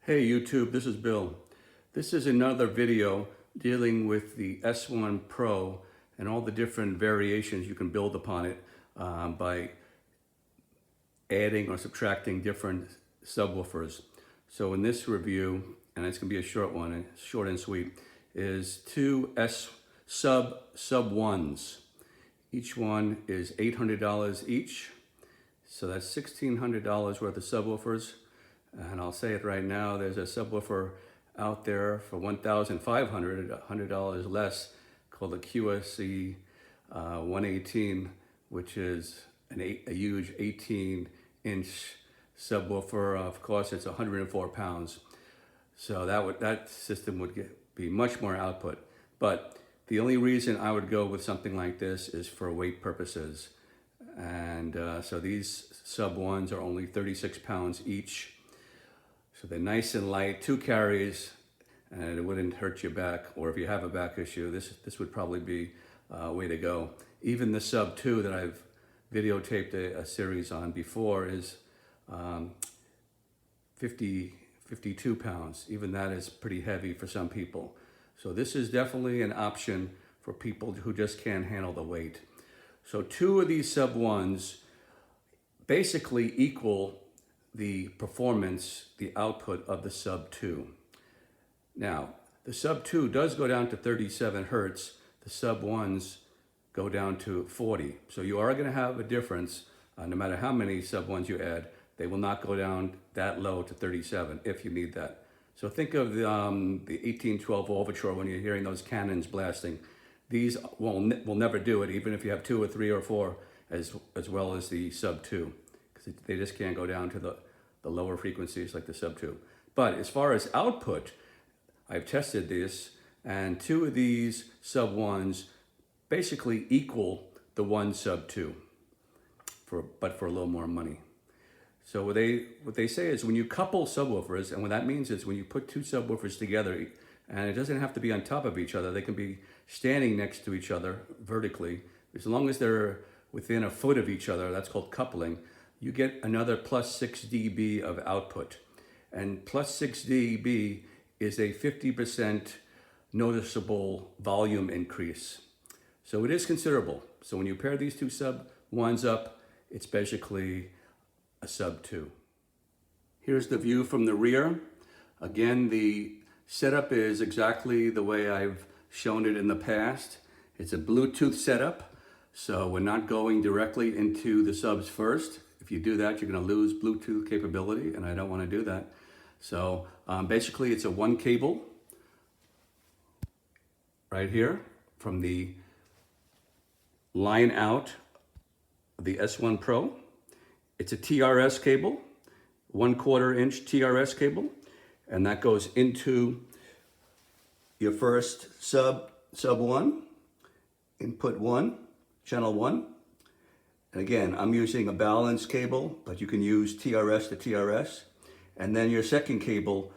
Hey YouTube, this is Bill. This is another video dealing with the S1Pro and all the different variations you can build upon it by adding or subtracting different subwoofers. So in this review, and it's going to be a short one, short and sweet, is two Sub1s. Each one is $800 each. So that's $1,600 worth of subwoofers. And I'll say it right now, there's a subwoofer out there for $1,500, $100 less, called the QSC 118, which is a huge 18-inch subwoofer. Of course, it's 104 pounds. So that system would be much more output. But the only reason I would go with something like this is for weight purposes. And so these Sub1s are only 36 pounds each. So they're nice and light, 2 carries, and it wouldn't hurt your back. Or if you have a back issue, this would probably be a way to go. Even the Sub2 that I've videotaped a series on before is 52 pounds. Even that is pretty heavy for some people. So this is definitely an option for people who just can't handle the weight. So 2 of these Sub1s basically equal the performance, the output of the Sub2. Now, the Sub2 does go down to 37 Hertz. The Sub1s go down to 40. So you are going to have a difference. No matter how many Sub1s you add, they will not go down that low to 37 if you need that. So think of the 1812 Overture when you're hearing those cannons blasting. These will never do it, even if you have 2 or 3 or 4, as well as the Sub2. They just can't go down to the lower frequencies like the Sub2. But as far as output, I've tested this, and 2 of these Sub1s basically equal the one Sub2, but for a little more money. So what they say is when you couple subwoofers, and what that means is when you put 2 subwoofers together, and it doesn't have to be on top of each other, they can be standing next to each other vertically, as long as they're within a foot of each other. That's called coupling. You get another plus 6 dB of output. And plus 6 dB is a 50% noticeable volume increase. So it is considerable. So when you pair these 2 Sub1s up, it's basically a Sub2. Here's the view from the rear. Again, the setup is exactly the way I've shown it in the past. It's a Bluetooth setup, so we're not going directly into the subs first. If you do that, you're going to lose Bluetooth capability, and I don't want to do that. So basically, it's a 1 cable right here from the line out of the S1Pro. It's a TRS cable, 1/4 inch TRS cable, and that goes into your first Sub1, input 1, channel 1. And again, I'm using a balanced cable, but you can use TRS to TRS. And then your second cable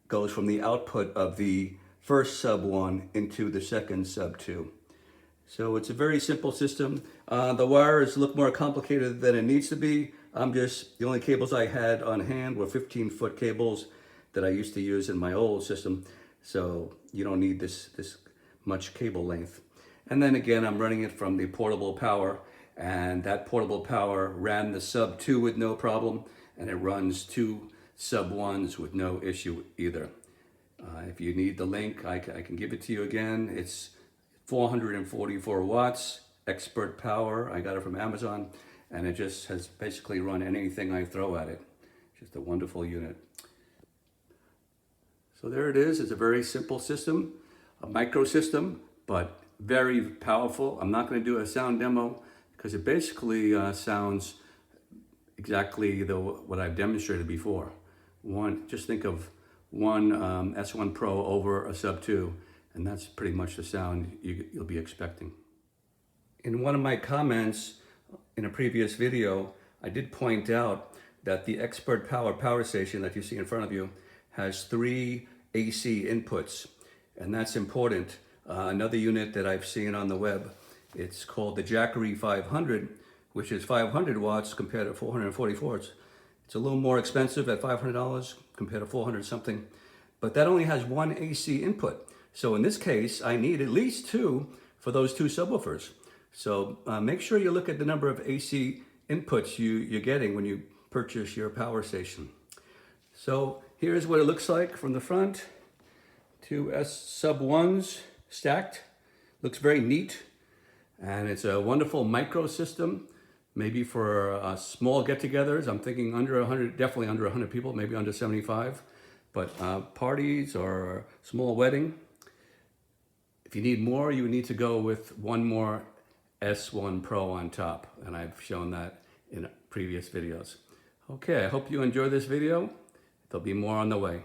goes from the output of the first Sub1 into the second Sub2. So it's a very simple system. The wires look more complicated than it needs to be. The only cables I had on hand were 15-foot cables that I used to use in my old system. So you don't need this much cable length. And then again, I'm running it from the portable power, and that portable power ran the Sub2 with no problem, and it runs 2 Sub1s with no issue either. If you need the link, I can give it to you again. It's 444 watts, expert power. I got it from Amazon, and it just has basically run anything I throw at it. Just a wonderful unit. So there it is. It's a very simple system, a micro system, but very powerful. I'm not going to do a sound demo because it basically sounds exactly what I've demonstrated before. Just think of one S1Pro over a Sub2, and that's pretty much the sound you'll be expecting. In one of my comments in a previous video, I did point out that the Expert Power station that you see in front of you has 3 AC inputs, and that's important. Another unit that I've seen on the web, it's called the Jackery 500, which is 500 watts compared to 444. It's a little more expensive at $500 compared to 400 something, but that only has one AC input. So in this case, I need at least two for those two subwoofers. So make sure you look at the number of AC inputs you're getting when you purchase your power station. So here's what it looks like from the front. Two Sub1s stacked. Looks very neat. And it's a wonderful micro system, maybe for small get-togethers. I'm thinking under 100, definitely under 100 people, maybe under 75. But parties or small wedding, if you need more, you need to go with one more S1Pro on top. And I've shown that in previous videos. Okay, I hope you enjoy this video. There'll be more on the way.